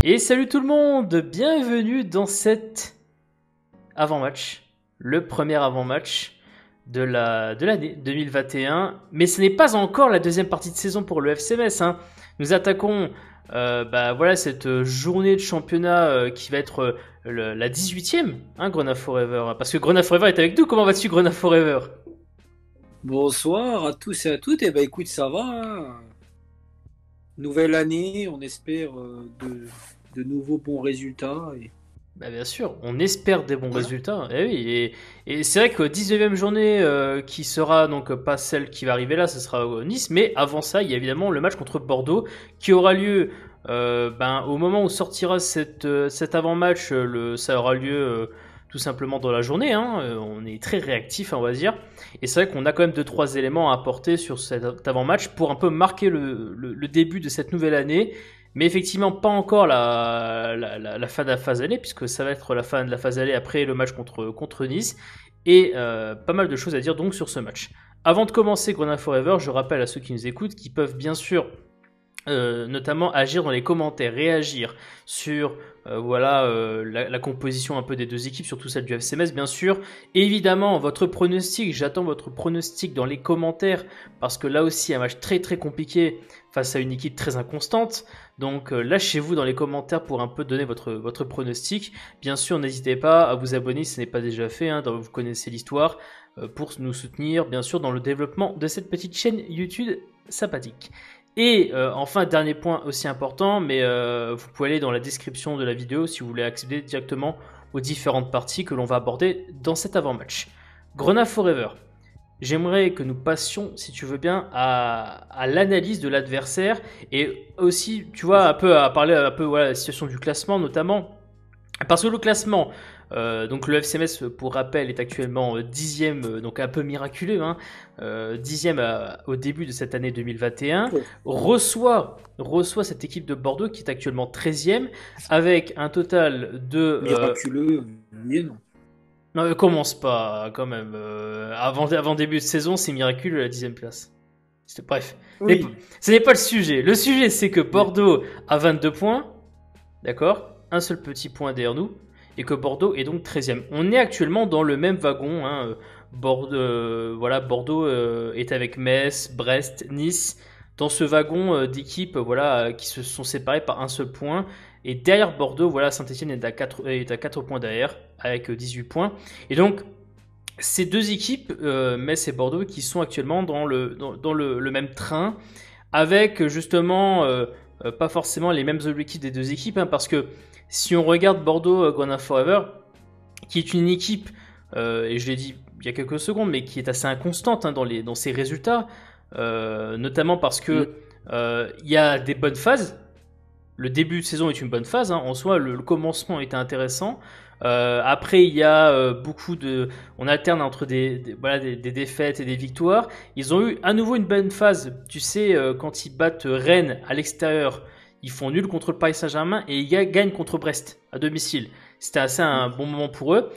Et salut tout le monde, bienvenue dans cet avant-match, le premier avant-match de l'année 2021. Mais ce n'est pas encore la deuxième partie de saison pour le FC Metz, hein. Nous attaquons cette journée de championnat qui va être la 18e, hein, Grenat Forever. Parce que Grenat Forever est avec nous. Comment vas-tu, Grenat Forever? Bonsoir à tous et à toutes. Écoute, ça va, hein. Nouvelle année, on espère de nouveaux bons résultats. Bah bien sûr, on espère des bons Voilà. résultats. Eh oui, et c'est vrai que 19e journée, qui sera donc pas celle qui va arriver là, ce sera Nice. Mais avant ça, il y a évidemment le match contre Bordeaux qui aura lieu au moment où sortira cet avant-match. Ça aura lieu tout simplement dans la journée, hein. On est très réactif, on va dire. Et c'est vrai qu'on a quand même 2-3 éléments à apporter sur cet avant-match pour un peu marquer le début de cette nouvelle année. Mais effectivement, pas encore la fin de la phase allée, puisque ça va être la fin de la phase allée après le match contre Nice. Et pas mal de choses à dire donc sur ce match. Avant de commencer Grenat Forever, je rappelle à ceux qui nous écoutent qu'ils peuvent bien sûr notamment agir dans les commentaires, réagir sur la composition un peu des deux équipes, surtout celle du FC Metz bien sûr. Et évidemment, votre pronostic, j'attends votre pronostic dans les commentaires, parce que là aussi, un match très très compliqué face à une équipe très inconstante. Donc lâchez-vous dans les commentaires pour un peu donner votre pronostic. Bien sûr, n'hésitez pas à vous abonner si ce n'est pas déjà fait, hein, vous connaissez l'histoire, pour nous soutenir bien sûr dans le développement de cette petite chaîne YouTube sympathique. Et enfin, dernier point aussi important, mais vous pouvez aller dans la description de la vidéo si vous voulez accéder directement aux différentes parties que l'on va aborder dans cet avant-match. Grenat Forever, j'aimerais que nous passions, si tu veux bien, à l'analyse de l'adversaire et aussi, tu vois, un peu à parler un peu de la situation du classement notamment. Parce que le classement, donc le FC Metz, pour rappel, est actuellement 10e, donc un peu miraculeux, hein, 10e au début de cette année 2021, Ouais. reçoit cette équipe de Bordeaux qui est actuellement 13e, avec un total de... Miraculeux, oui et non. non, commence pas quand même, avant début de saison, c'est miraculeux la 10e place. Bref, Oui, ce n'est pas le sujet. Le sujet, c'est que mais Bordeaux a 22 points, d'accord? Un seul petit point derrière nous, et que Bordeaux est donc 13e. On est actuellement dans le même wagon, hein. Bordeaux est avec Metz, Brest, Nice, dans ce wagon d'équipes qui se sont séparées par un seul point. Et derrière Bordeaux, voilà, Saint-Etienne est à 4 points derrière, avec 18 points. Et donc, ces deux équipes, Metz et Bordeaux, qui sont actuellement dans le même train, avec justement pas forcément les mêmes objectifs des deux équipes, hein, parce que si on regarde Bordeaux Grenat Forever, qui est une équipe, et je l'ai dit il y a quelques secondes, mais qui est assez inconstante, hein, dans ses résultats, notamment parce que il y a des bonnes phases. Le début de saison est une bonne phase, hein. En soi, le commencement était intéressant. Après, il y a on alterne entre des défaites et des victoires. Ils ont eu à nouveau une bonne phase. Tu sais, quand ils battent Rennes à l'extérieur, ils font nul contre le Paris Saint-Germain et ils gagnent contre Brest à domicile. C'était assez un bon moment pour eux.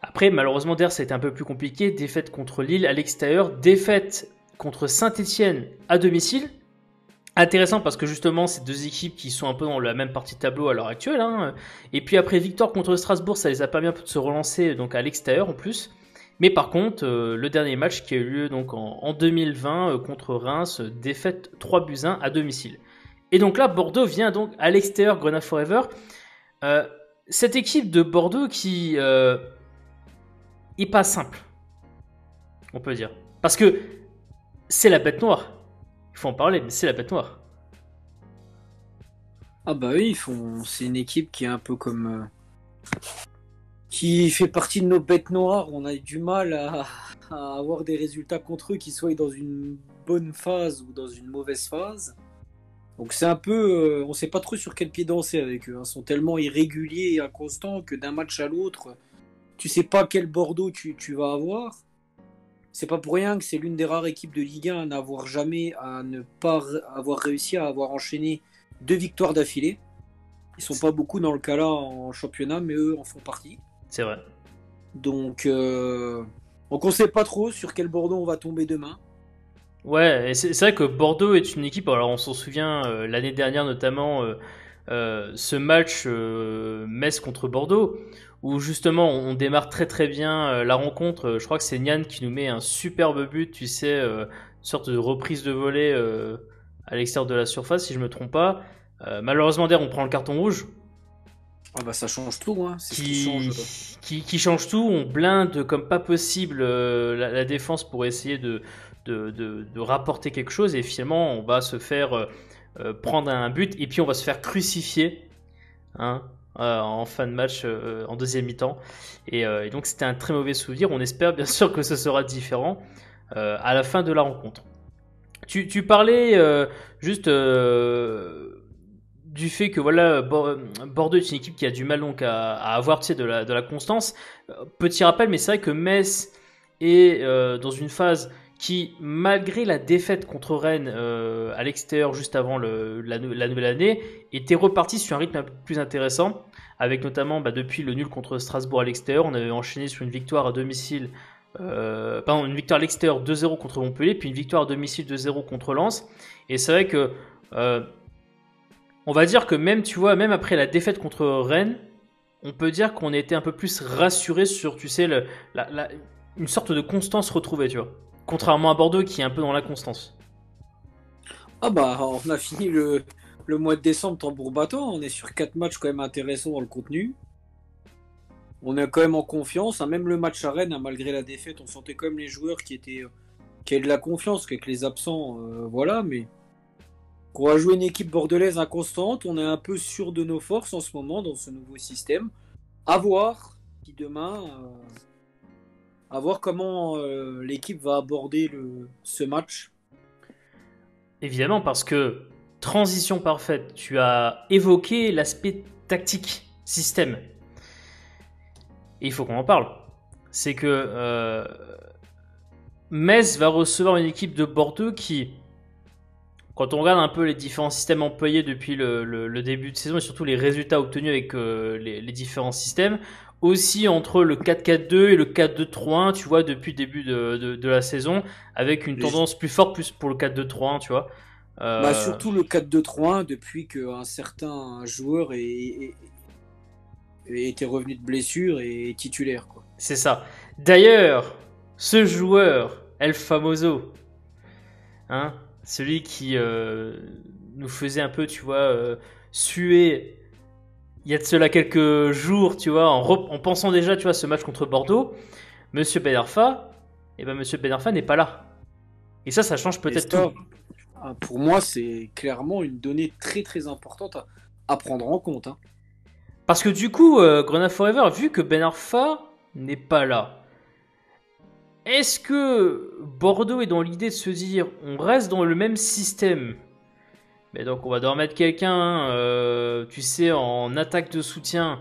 Après, malheureusement, derrière, ça a été un peu plus compliqué. Défaite contre Lille à l'extérieur, défaite contre Saint-Etienne à domicile. Intéressant parce que justement, c'est deux équipes qui sont un peu dans la même partie de tableau à l'heure actuelle, hein. Et puis après, victoire contre Strasbourg, ça les a permis un peu de se relancer donc à l'extérieur en plus. Mais par contre, le dernier match qui a eu lieu donc en 2020 contre Reims, défaite 3 buts 1 à domicile. Et donc là, Bordeaux vient donc à l'extérieur, Grenat Forever. Euh, Cette équipe de Bordeaux qui est pas simple, on peut dire. Parce que c'est la bête noire. Il faut en parler, mais c'est la bête noire. ah bah oui, c'est une équipe qui est un peu comme qui fait partie de nos bêtes noires. On a du mal à avoir des résultats contre eux qui soient dans une bonne phase ou dans une mauvaise phase. Donc c'est un peu, on sait pas trop sur quel pied danser avec eux, hein. Ils sont tellement irréguliers et inconstants que d'un match à l'autre, tu sais pas quel Bordeaux tu vas avoir. C'est pas pour rien que c'est l'une des rares équipes de Ligue 1 à ne pas avoir réussi à avoir enchaîné 2 victoires d'affilée. Ils sont pas beaucoup dans le cas là en championnat, mais eux en font partie. C'est vrai. Donc, donc on sait pas trop sur quel Bordeaux on va tomber demain. Ouais, et c'est vrai que Bordeaux est une équipe, alors on s'en souvient l'année dernière notamment, ce match Metz contre Bordeaux, où justement on démarre très très bien la rencontre. Je crois que c'est Nian qui nous met un superbe but, tu sais, une sorte de reprise de volée à l'extérieur de la surface, si je me trompe pas. Malheureusement, d'ailleurs, on prend le carton rouge. Ah bah ça change tout, hein. C'est ce qui change. Qui change tout. On blinde comme pas possible la défense pour essayer de rapporter quelque chose, et finalement on va se faire prendre un but, et puis on va se faire crucifier, hein, en fin de match, en deuxième mi-temps, et donc c'était un très mauvais souvenir. On espère bien sûr que ce sera différent à la fin de la rencontre. Tu parlais juste du fait que voilà, Bordeaux est une équipe qui a du mal donc à avoir, tu sais, de la constance. Petit rappel, mais c'est vrai que Metz est dans une phase qui, malgré la défaite contre Rennes à l'extérieur juste avant la nouvelle année, était reparti sur un rythme un peu plus intéressant, avec notamment depuis le nul contre Strasbourg à l'extérieur, on avait enchaîné sur une victoire à domicile, une victoire à l'extérieur 2-0 contre Montpellier, puis une victoire à domicile 2-0 contre Lens. Et c'est vrai que on va dire que même, tu vois, même après la défaite contre Rennes, on peut dire qu'on était un peu plus rassuré sur, tu sais, une sorte de constance retrouvée, tu vois. Contrairement à Bordeaux qui est un peu dans l'inconstance. Ah bah on a fini le mois de décembre tambour battant. On est sur 4 matchs quand même intéressants dans le contenu. On est quand même en confiance, hein. Même le match à Rennes, hein, malgré la défaite, on sentait quand même les joueurs qui avaient de la confiance, qu'avec les absents, voilà, mais on va jouer une équipe bordelaise inconstante. On est un peu sûr de nos forces en ce moment dans ce nouveau système. À voir si demain, à voir comment l'équipe va aborder ce match. Évidemment, parce que transition parfaite, tu as évoqué l'aspect tactique, système. Et il faut qu'on en parle. C'est que Metz va recevoir une équipe de Bordeaux qui, quand on regarde un peu les différents systèmes employés depuis le début de saison, et surtout les résultats obtenus avec les différents systèmes, aussi entre le 4-4-2 et le 4-2-3-1, tu vois, depuis le début de la saison, avec une tendance plus forte plus pour le 4-2-3-1, tu vois. Surtout le 4-2-3-1, depuis qu'un certain joueur était revenu de blessure et est titulaire, quoi. C'est ça. D'ailleurs, ce joueur, El Famoso, hein, celui qui nous faisait un peu, tu vois, suer il y a de cela quelques jours, tu vois, en pensant déjà, tu vois, ce match contre Bordeaux, Monsieur Ben Arfa, Monsieur Ben Arfa n'est pas là. Et ça change peut-être tout. Pour moi, c'est clairement une donnée très très importante à prendre en compte, hein. Parce que du coup, Grenade Forever, vu que Ben Arfa n'est pas là, est-ce que Bordeaux est dans l'idée de se dire, on reste dans le même système, mais donc on va devoir mettre quelqu'un, tu sais, en attaque de soutien.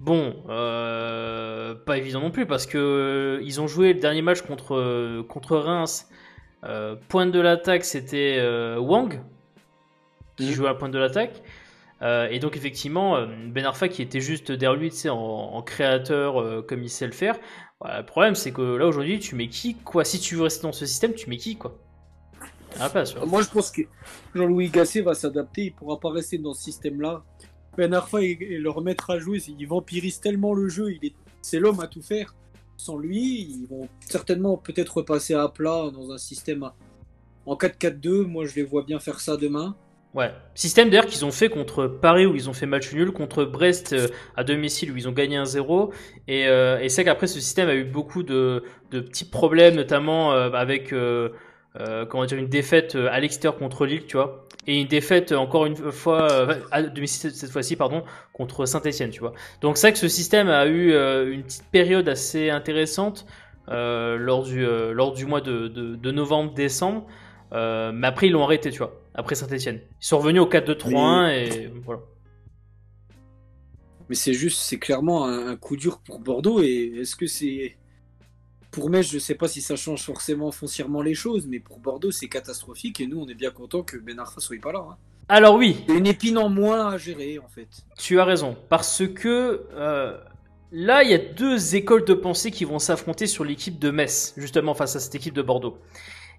Bon, pas évident non plus, parce que ils ont joué le dernier match contre Reims. Pointe de l'attaque, c'était Wang qui jouait à la pointe de l'attaque. Et donc effectivement, Ben Arfa qui était juste derrière lui, tu sais, en créateur comme il sait le faire. Voilà, le problème c'est que là aujourd'hui, tu mets qui, quoi? Si tu veux rester dans ce système, tu mets qui, quoi? À la place, moi je pense que Jean-Louis Gasset va s'adapter, il pourra pas rester dans ce système-là. Ben Arfa et le remettre à jouer, il vampirise tellement le jeu, c'est l'homme à tout faire. Sans lui, ils vont certainement peut-être repasser à plat dans un système en 4-4-2. Moi je les vois bien faire ça demain. Ouais, système d'ailleurs qu'ils ont fait contre Paris où ils ont fait match nul, contre Brest à domicile où ils ont gagné 1-0, et c'est qu'après ce système a eu beaucoup de petits problèmes, notamment avec comment dire, une défaite à l'extérieur contre Lille, tu vois, et une défaite encore une fois à domicile cette fois-ci, pardon, contre Saint-Etienne, tu vois. Donc c'est vrai que ce système a eu une petite période assez intéressante lors du mois de novembre-décembre, mais après ils l'ont arrêté, tu vois. Après Saint-Etienne. Ils sont revenus au 4-2-3-1 et voilà. Mais c'est clairement un coup dur pour Bordeaux. Et est-ce que c'est. Pour Metz, je ne sais pas si ça change forcément foncièrement les choses, mais pour Bordeaux, c'est catastrophique. Et nous, on est bien content que Ben Arfa soit pas là, hein. Alors oui. C'est une épine en moins à gérer, en fait. Tu as raison. Parce que là, il y a deux écoles de pensée qui vont s'affronter sur l'équipe de Metz, justement face à cette équipe de Bordeaux.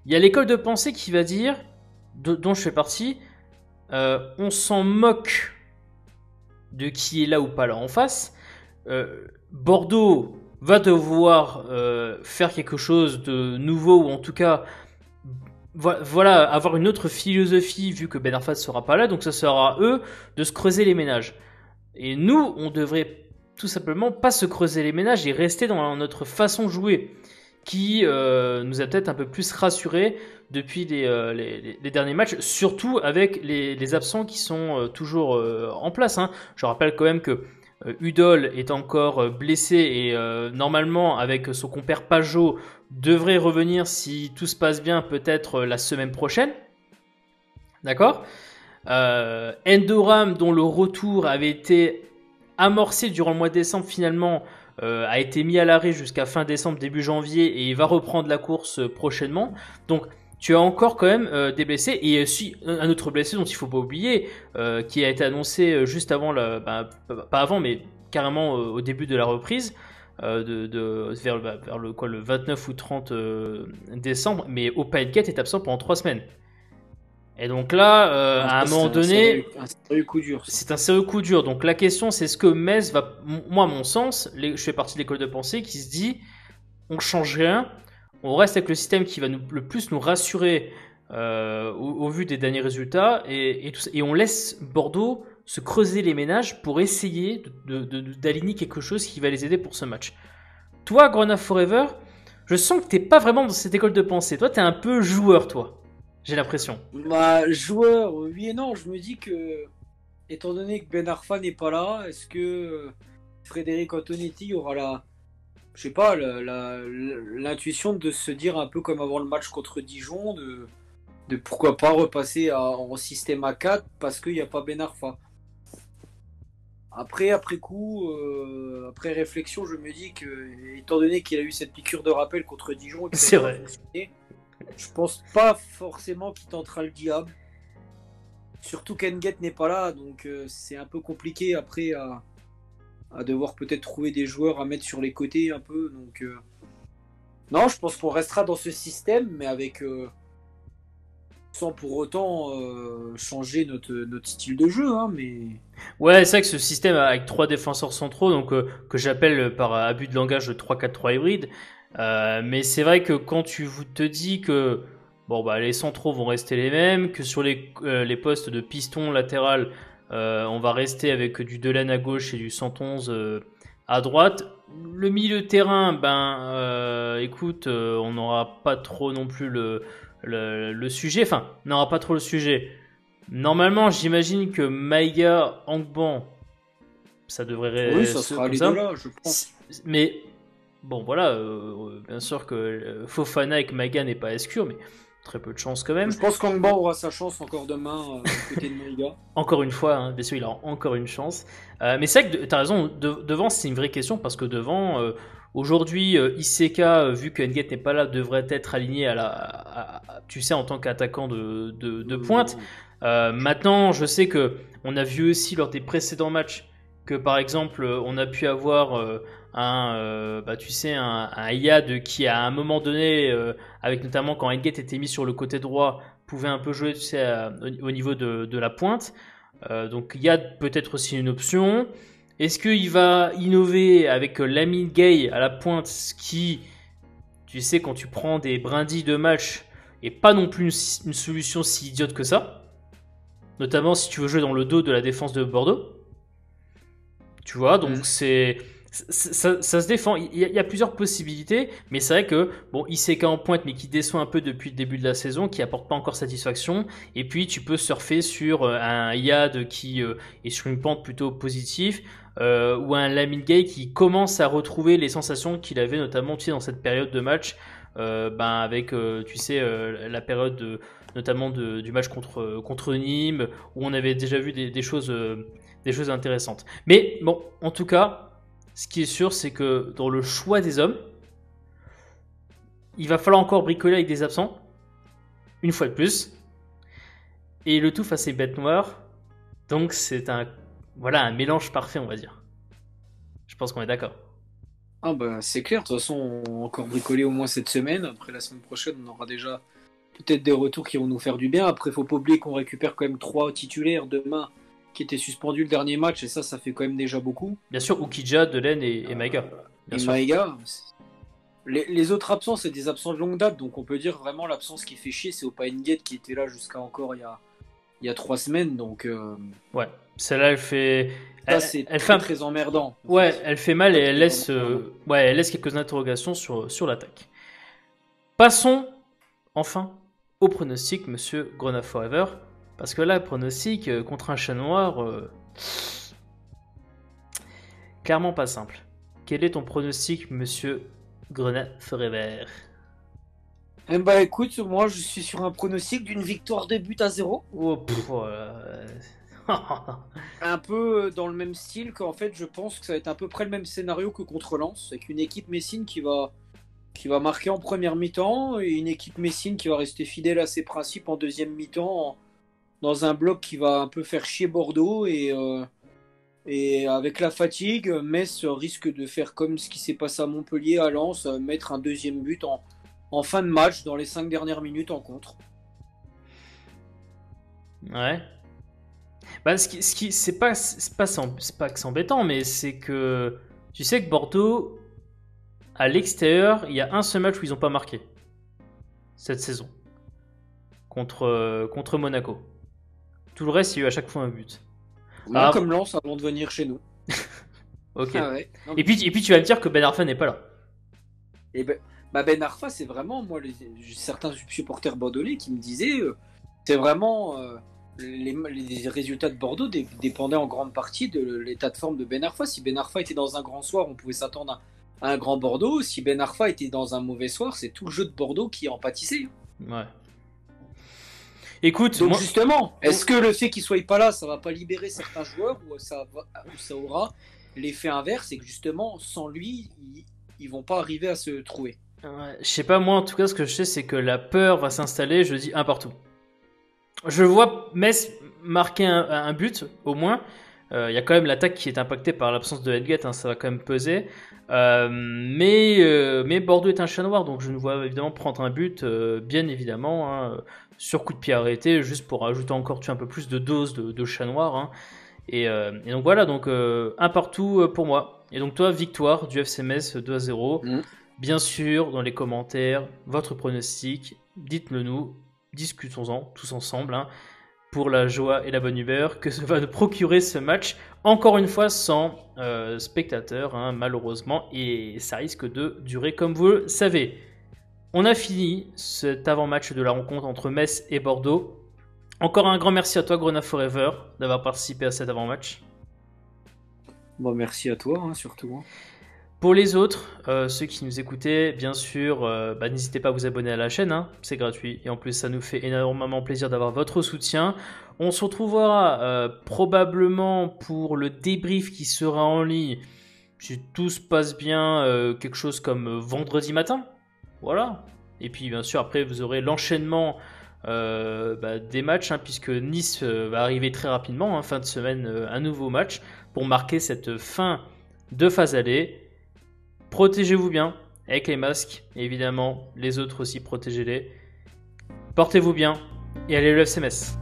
Il y a l'école de pensée qui va dire, dont je fais partie, on s'en moque de qui est là ou pas là en face. Bordeaux va devoir faire quelque chose de nouveau, ou en tout cas voilà, avoir une autre philosophie vu que Ben Arfa ne sera pas là, donc ça sera à eux de se creuser les ménages. Et nous, on devrait tout simplement pas se creuser les ménages et rester dans notre façon de jouer qui nous a peut-être un peu plus rassurés depuis les derniers matchs, surtout avec les absents qui sont toujours en place. Hein. Je rappelle quand même que Udol est encore blessé et normalement avec son compère Pajot devrait revenir si tout se passe bien peut-être la semaine prochaine. D'accord. Endoram dont le retour avait été amorcé durant le mois de décembre finalement a été mis à l'arrêt jusqu'à fin décembre, début janvier et il va reprendre la course prochainement. Donc tu as encore quand même des blessés et aussi un autre blessé dont il faut pas oublier qui a été annoncé juste avant pas avant mais carrément au début de la reprise vers le 29 ou 30 décembre, mais Opaetket est absent pendant 3 semaines. Et donc là, à un moment donné, un sérieux coup dur. c'est un sérieux coup dur. Donc la question, c'est ce que Metz va. Moi, à mon sens, je fais partie de l'école de pensée qui se dit on change rien, on reste avec le système qui va le plus nous rassurer au vu des derniers résultats et on laisse Bordeaux se creuser les ménages pour essayer d'aligner quelque chose qui va les aider pour ce match. Toi, Grenade Forever, je sens que t'es pas vraiment dans cette école de pensée. Toi, t'es un peu joueur, toi. J'ai l'impression. Bah, joueur, oui et non. Je me dis que, étant donné que Ben Arfa n'est pas là, est-ce que Frédéric Antonetti aura je sais pas, l'intuition de se dire un peu comme avant le match contre Dijon, de pourquoi pas repasser en système à 4 parce qu'il n'y a pas Ben Arfa. Après coup, après réflexion, je me dis que, étant donné qu'il a eu cette piqûre de rappel contre Dijon, et que C'est ça a vrai. pas fonctionné, je pense pas forcément qu'il tentera le diable. Surtout qu'Enguet n'est pas là, donc c'est un peu compliqué après à devoir peut-être trouver des joueurs à mettre sur les côtés un peu. Donc non, je pense qu'on restera dans ce système, mais avec sans pour autant changer notre style de jeu. Hein, mais Ouais, c'est vrai que ce système avec 3 défenseurs centraux, donc que j'appelle par abus de langage le 3-4-3 hybride, mais c'est vrai que quand tu te dis que bon bah les centraux vont rester les mêmes, que sur les postes de piston latéral, on va rester avec du Delaine à gauche et du 111 à droite. Le milieu de terrain, écoute, on n'aura pas trop non plus le sujet, enfin, on n'aura pas trop le sujet. Normalement, j'imagine que Maïga, Angban, ça devrait oui, ça sera les deux là, je pense. Mais bon, voilà, bien sûr que Fofana avec Maïga n'est pas escure, mais très peu de chance quand même. Je pense qu'Angban aura sa chance encore demain du côté de Maïga. Encore une fois, hein, bien sûr, il a encore une chance. Mais c'est vrai que tu as raison, devant, c'est une vraie question parce que devant, aujourd'hui, Iseka, vu que Nguet n'est pas là, devrait être aligné tu sais, en tant qu'attaquant de pointe. Maintenant, je sais que on a vu aussi lors des précédents matchs que par exemple, on a pu avoir tu sais, un Yad qui à un moment donné, avec notamment quand Nguet était mis sur le côté droit, pouvait un peu jouer, tu sais, au niveau de la pointe. Donc Yad peut être aussi une option. Est-ce qu'il va innover avec Lamine Gay à la pointe, ce qui, tu sais, quand tu prends des brindilles de match, est pas non plus une solution si idiote que ça. Notamment si tu veux jouer dans le dos de la défense de Bordeaux. Tu vois, donc ça se défend. Il y a plusieurs possibilités, mais c'est vrai que bon, Iseka en pointe, mais qui déçoit un peu depuis le début de la saison, qui apporte pas encore satisfaction. Et puis tu peux surfer sur un Yad qui est sur une pente plutôt positive, ou un Lamine Gay qui commence à retrouver les sensations qu'il avait notamment dans cette période de match, avec tu sais la période notamment du match contre Nîmes, où on avait déjà vu des choses intéressantes. Mais bon, en tout cas, ce qui est sûr, c'est que dans le choix des hommes, il va falloir encore bricoler avec des absents, une fois de plus, et le tout face à bêtes noires. Donc c'est un mélange parfait, on va dire. Je pense qu'on est d'accord. Ah bah c'est clair, de toute façon on va encore bricoler au moins cette semaine. Après la semaine prochaine on aura déjà peut-être des retours qui vont nous faire du bien. Après, faut pas oublier qu'on récupère quand même 3 titulaires demain qui étaient suspendus le dernier match, et ça fait quand même déjà beaucoup. Bien sûr, Ukidja, Delaine et Maïga. Bien Et sûr. Maïga, les autres absents, c'est des absents de longue date, donc on peut dire vraiment l'absence qui fait chier, c'est Opa Ngate qui était là jusqu'à encore il y a 3 semaines, donc Ouais, celle-là, elle fait. ça c'est Elle très, fait très emmerdant. Ouais, elle fait mal et Ça, elle c'est laisse, vraiment emmerdant. elle laisse quelques interrogations sur l'attaque. Passons enfin au pronostic, monsieur Grenat Forever. Parce que là, pronostic contre un chat noir, clairement pas simple. Quel est ton pronostic, monsieur Grenat Forever? Eh ben écoute, moi je suis sur un pronostic d'une victoire de but à 0. Oh, oh Un peu dans le même style qu'en fait je pense que ça va être à peu près le même scénario que contre Lens, avec une équipe messine qui va marquer en première mi-temps et une équipe messine qui va rester fidèle à ses principes en deuxième mi-temps dans un bloc qui va un peu faire chier Bordeaux et avec la fatigue, Metz risque de faire comme ce qui s'est passé à Montpellier, à Lens, mettre un deuxième but en fin de match dans les 5 dernières minutes en contre. Ouais. Bah, c'est pas que c'est embêtant, mais c'est que tu sais que Bordeaux, à l'extérieur, il y a un seul match où ils n'ont pas marqué cette saison contre Monaco. Tout le reste, il y a eu à chaque fois un but. Moins comme Lens avant de venir chez nous. Ok. Ah ouais. Non, Et puis tu vas me dire que Ben Arfa n'est pas là. et Ben Arfa, c'est vraiment, moi, certains supporters bordelais qui me disaient, c'est vraiment, les résultats de Bordeaux dépendaient en grande partie de l'état de forme de Ben Arfa. Si Ben Arfa était dans un grand soir, on pouvait s'attendre à un grand Bordeaux. Si Ben Arfa était dans un mauvais soir, c'est tout le jeu de Bordeaux qui en pâtissait. Ouais. Écoute, Donc moi... justement, est-ce que le fait qu'il soit pas là, ça va pas libérer certains joueurs ou ça aura l'effet inverse, et que justement, sans lui, ils vont pas arriver à se trouver. Ouais, je sais pas, moi en tout cas, ce que je sais, c'est que la peur va s'installer. Je dis un partout. Je vois Metz marquer un but, au moins. Il y a quand même l'attaque qui est impactée par l'absence de Hedgate, hein, ça va quand même peser. Mais Bordeaux est un chat noir, donc je ne vois évidemment prendre un but, bien évidemment, hein, sur coup de pied arrêté, juste pour ajouter encore un peu plus de dose de chat noir. Hein. Et donc voilà, donc un partout pour moi. Et donc toi, victoire du FC Metz 2-0. Bien sûr, dans les commentaires, votre pronostic, dites-le nous, discutons-en tous ensemble, hein, pour la joie et la bonne humeur que ça va nous procurer ce match, encore une fois sans spectateurs, hein, malheureusement, et ça risque de durer comme vous le savez. On a fini cet avant-match de la rencontre entre Metz et Bordeaux. Encore un grand merci à toi, Grenat Forever, d'avoir participé à cet avant-match. Bon, merci à toi, hein, surtout. Hein. Pour les autres, ceux qui nous écoutaient, bien sûr, n'hésitez pas à vous abonner à la chaîne, hein, c'est gratuit. Et en plus, ça nous fait énormément plaisir d'avoir votre soutien. On se retrouvera probablement pour le débrief qui sera en ligne, si tout se passe bien, quelque chose comme vendredi matin. Voilà. Et puis, bien sûr, après, vous aurez l'enchaînement des matchs, hein, puisque Nice va arriver très rapidement, hein, fin de semaine, un nouveau match, pour marquer cette fin de phase aller. Protégez-vous bien avec les masques, et évidemment, les autres aussi, protégez-les. Portez-vous bien et allez le FC Metz.